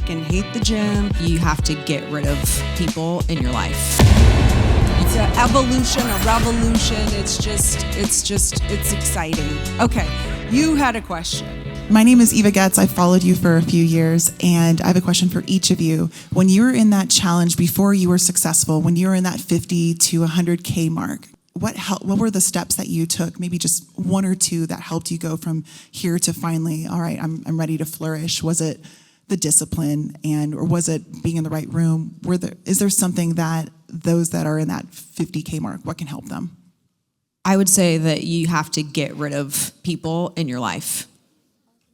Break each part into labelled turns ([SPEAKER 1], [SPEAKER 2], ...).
[SPEAKER 1] freaking hate the gym.
[SPEAKER 2] You have to get rid of people in your life.
[SPEAKER 1] It's an evolution, a revolution. It's exciting. Okay, you had a question.
[SPEAKER 3] My name is Eva Getz. I've followed you for a few years, and I have a question for each of you. When you were in that challenge before you were successful, when you were in that 50 to 100K mark, what were the steps that you took, maybe just one or two, that helped you go from here to finally, all right, I'm ready to flourish? Was it the discipline, or was it being in the right room? Is there something that those that are in that 50K mark, what can help them?
[SPEAKER 2] I would say that you have to get rid of people in your life.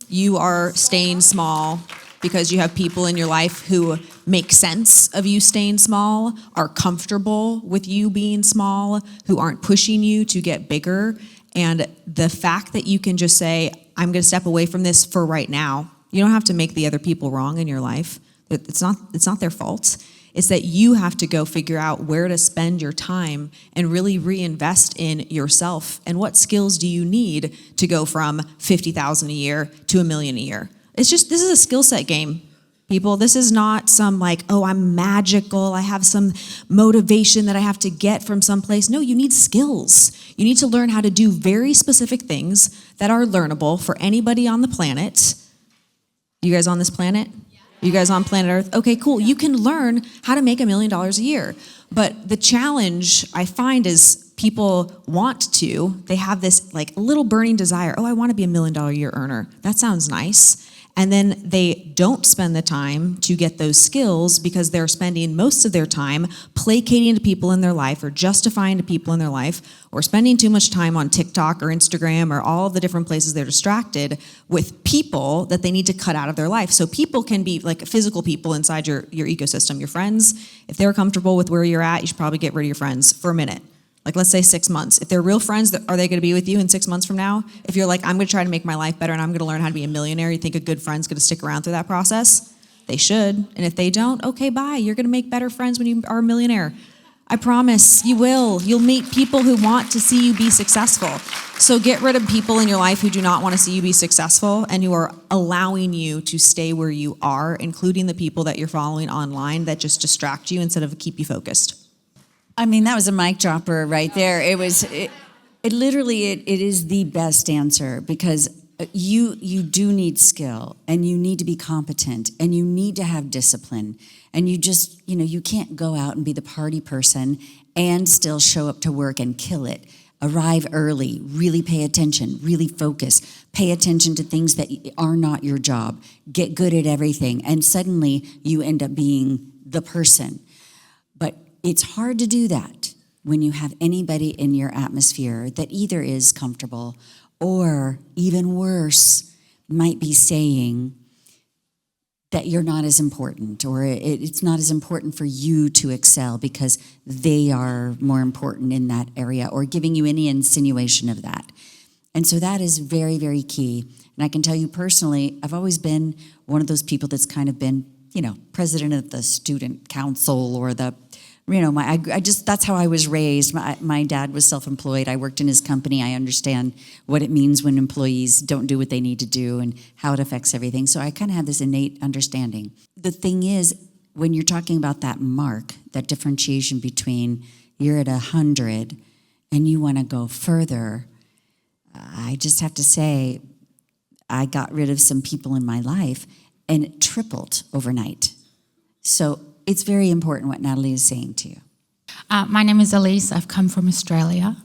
[SPEAKER 2] You are staying small because you have people in your life who make sense of you staying small, are comfortable with you being small, who aren't pushing you to get bigger. And the fact that you can just say, I'm going to step away from this for right now. You don't have to make the other people wrong in your life. It's not their fault. It's that you have to go figure out where to spend your time and really reinvest in yourself. And what skills do you need to go from $50,000 a year to $1 million a year? This is a skill set game, people. This is not some like, oh, I'm magical. I have some motivation that I have to get from someplace. No, you need skills. You need to learn how to do very specific things that are learnable for anybody on the planet. You guys on this planet? You guys on planet Earth? Okay, cool. You can learn how to make $1 million a year. But the challenge I find is people they have this like little burning desire. Oh, I want to be $1 million a year earner. That sounds nice. And then they don't spend the time to get those skills because they're spending most of their time placating to people in their life or justifying to people in their life or spending too much time on TikTok or Instagram or all of the different places they're distracted with people that they need to cut out of their life. So people can be like physical people inside your ecosystem. Your friends, if they're comfortable with where you're at, you should probably get rid of your friends for a minute. Like let's say 6 months. If they're real friends, are they going to be with you in 6 months from now? If you're like, I'm going to try to make my life better and I'm going to learn how to be a millionaire, you think a good friend's going to stick around through that process? They should. And if they don't, okay, bye. You're going to make better friends when you are a millionaire. I promise you will. You'll meet people who want to see you be successful. So get rid of people in your life who do not want to see you be successful and who are allowing you to stay where you are, including the people that you're following online that just distract you instead of keep you focused.
[SPEAKER 4] I mean, that was a mic dropper right there. It is the best answer because you do need skill and you need to be competent and you need to have discipline and you can't go out and be the party person and still show up to work and kill it. Arrive early, really pay attention, really focus, pay attention to things that are not your job, get good at everything, and suddenly you end up being the person. But it's hard to do that when you have anybody in your atmosphere that either is comfortable or, even worse, might be saying that you're not as important or it's not as important for you to excel because they are more important in that area or giving you any insinuation of that. And so that is very, very key. And I can tell you personally, I've always been one of those people that's kind of been, president of the student council or that's how I was raised. My dad was self-employed. I worked in his company. I understand what it means when employees don't do what they need to do and how it affects everything. So I kind of have this innate understanding. The thing is, when you're talking about that mark, that differentiation between you're at 100 and you want to go further, I just have to say, I got rid of some people in my life and it tripled overnight. So it's very important what Natalie is saying to you.
[SPEAKER 5] My name is Elise. I've come from Australia.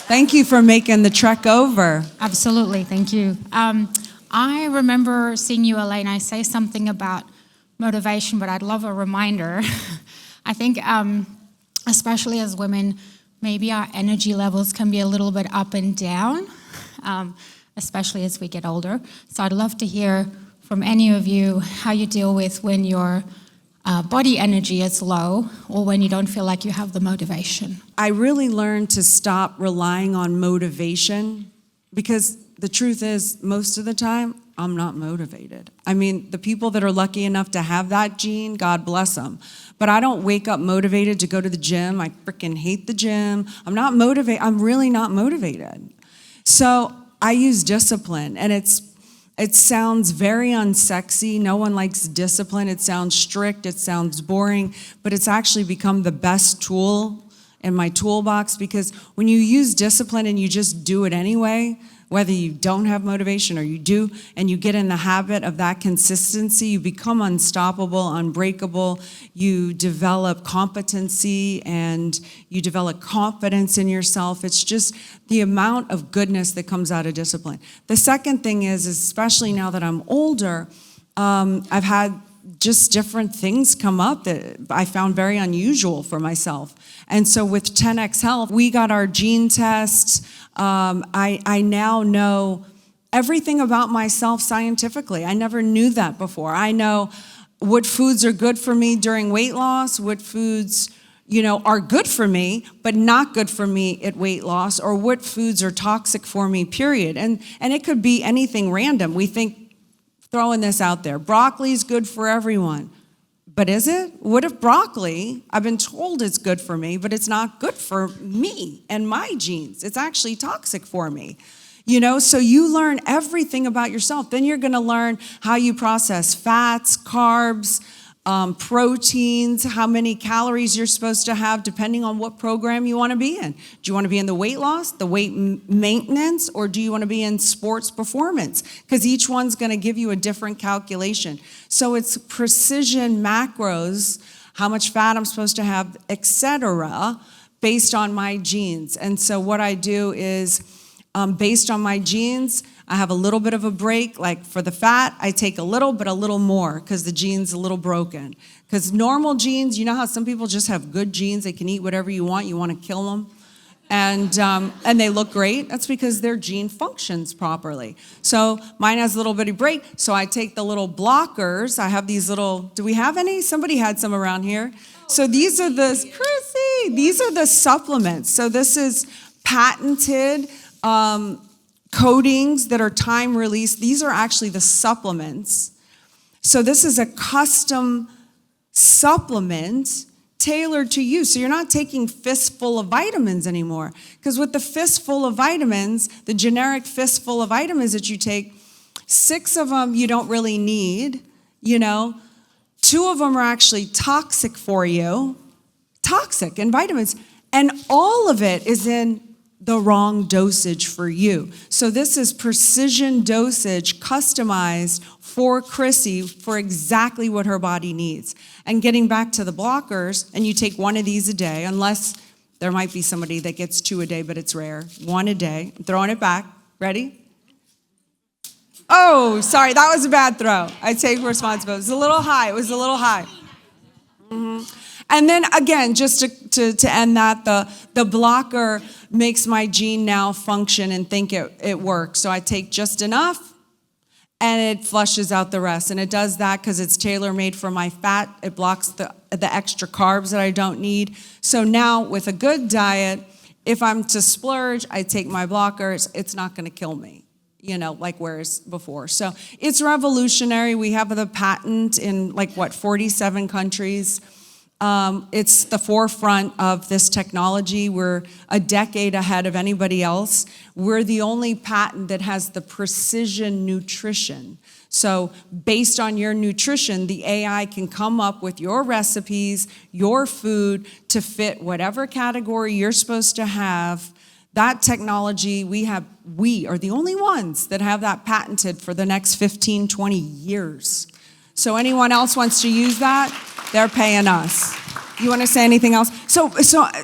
[SPEAKER 1] Thank you for making the trek over.
[SPEAKER 5] Absolutely, thank you. I remember seeing you, Elena, say something about motivation, but I'd love a reminder. I think, especially as women, maybe our energy levels can be a little bit up and down, especially as we get older. So I'd love to hear from any of you how you deal with when your body energy is low or when you don't feel like you have the motivation.
[SPEAKER 1] I really learned to stop relying on motivation because the truth is, most of the time, I'm not motivated. I mean, the people that are lucky enough to have that gene, God bless them. But I don't wake up motivated to go to the gym. I freaking hate the gym. I'm not motivated. I'm really not motivated. So I use discipline, and It sounds very unsexy. No one likes discipline. It sounds strict. It sounds boring, but it's actually become the best tool in my toolbox, because when you use discipline and you just do it anyway, whether you don't have motivation or you do, and you get in the habit of that consistency, you become unstoppable, unbreakable. You develop competency and you develop confidence in yourself. It's just the amount of goodness that comes out of discipline. The second thing is, especially now that I'm older, I've had just different things come up that I found very unusual for myself. And so with 10X Health, we got our gene test. I now know everything about myself scientifically. I never knew that before. I know what foods are good for me during weight loss, what foods, are good for me, but not good for me at weight loss, or what foods are toxic for me, period. And it could be anything random. We think, throwing this out there, broccoli is good for everyone. But is it? What if broccoli, I've been told it's good for me, but it's not good for me and my genes? It's actually toxic for me. So you learn everything about yourself. Then you're gonna learn how you process fats, carbs, proteins, how many calories you're supposed to have depending on what program you want to be in. Do you want to be in the weight loss, the weight maintenance, or do you want to be in sports performance? Because each one's going to give you a different calculation. So it's precision macros, how much fat I'm supposed to have, etc., based on my genes. And so what I do is, based on my genes, I have a little bit of a break. Like for the fat, I take a little, but a little more because the gene's a little broken. Because normal genes, you know how some people just have good genes, they can eat whatever you want to kill them, and they look great? That's because their gene functions properly. So mine has a little bitty break, so I take the little blockers. I have these little, do we have any? Somebody had some around here. So these are these are the supplements. So this is patented, coatings that are time released. These are actually the supplements. So this is a custom supplement tailored to you. So you're not taking fistful of vitamins anymore. Because with the fistful of vitamins, the generic fistful of vitamins that you take, 6 of them you don't really need, 2 of them are actually toxic for you, toxic in vitamins. And all of it is in the wrong dosage for you. So this is precision dosage customized for Chrissy for exactly what her body needs. And getting back to the blockers, and you take 1 of these a day, unless there might be somebody that gets 2 a day, but it's rare. 1 a day. I'm throwing it back. Ready? Oh, sorry, that was a bad throw. I take responsibility. It was a little high. And then again, just to end that, the blocker makes my gene now function and think it works. So I take just enough and it flushes out the rest. And it does that because it's tailor-made for my fat. It blocks the extra carbs that I don't need. So now with a good diet, if I'm to splurge, I take my blockers. It's not going to kill me, like whereas before. So it's revolutionary. We have the patent in 47 countries. It's the forefront of this technology. We're a decade ahead of anybody else. We're the only patent that has the precision nutrition. So based on your nutrition, the AI can come up with your recipes, your food to fit whatever category you're supposed to have. That technology, we are the only ones that have that patented for the next 15, 20 years. So anyone else wants to use that, they're paying us. You want to say anything else? So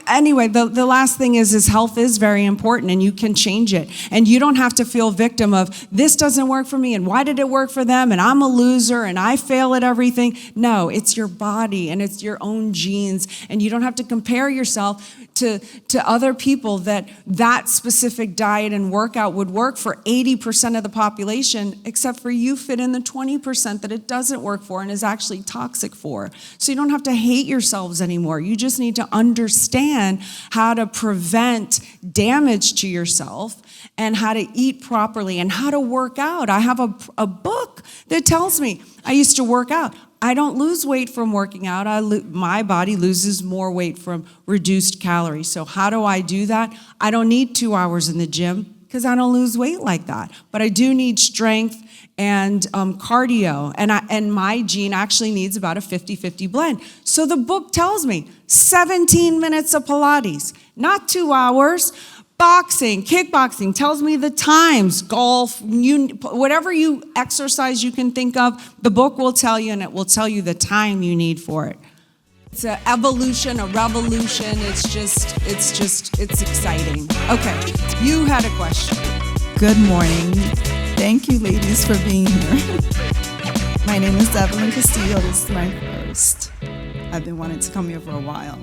[SPEAKER 1] anyway, the last thing is health is very important, and you can change it. And you don't have to feel victim of, this doesn't work for me, and why did it work for them, and I'm a loser, and I fail at everything. No, it's your body, and it's your own genes, and you don't have to compare yourself to other people that specific diet and workout would work for 80% of the population, except for you fit in the 20% that it doesn't work for and is actually toxic for. So you don't have to hate yourselves anymore. You just need to understand how to prevent damage to yourself and how to eat properly and how to work out. I have a book that tells me I used to work out. I don't lose weight from working out. My body loses more weight from reduced calories. So how do I do that? I don't need 2 hours in the gym because I don't lose weight like that. But I do need strength and cardio. And my gene actually needs about a 50-50 blend. So the book tells me 17 minutes of Pilates, not 2 hours. Boxing, kickboxing tells me the times, golf, whatever you exercise you can think of, the book will tell you, and it will tell you the time you need for it. It's an evolution, a revolution. It's exciting. Okay, you had a question.
[SPEAKER 6] Good morning. Thank you, ladies, for being here. My name is Evelyn Castillo. This is my first. I've been wanting to come here for a while.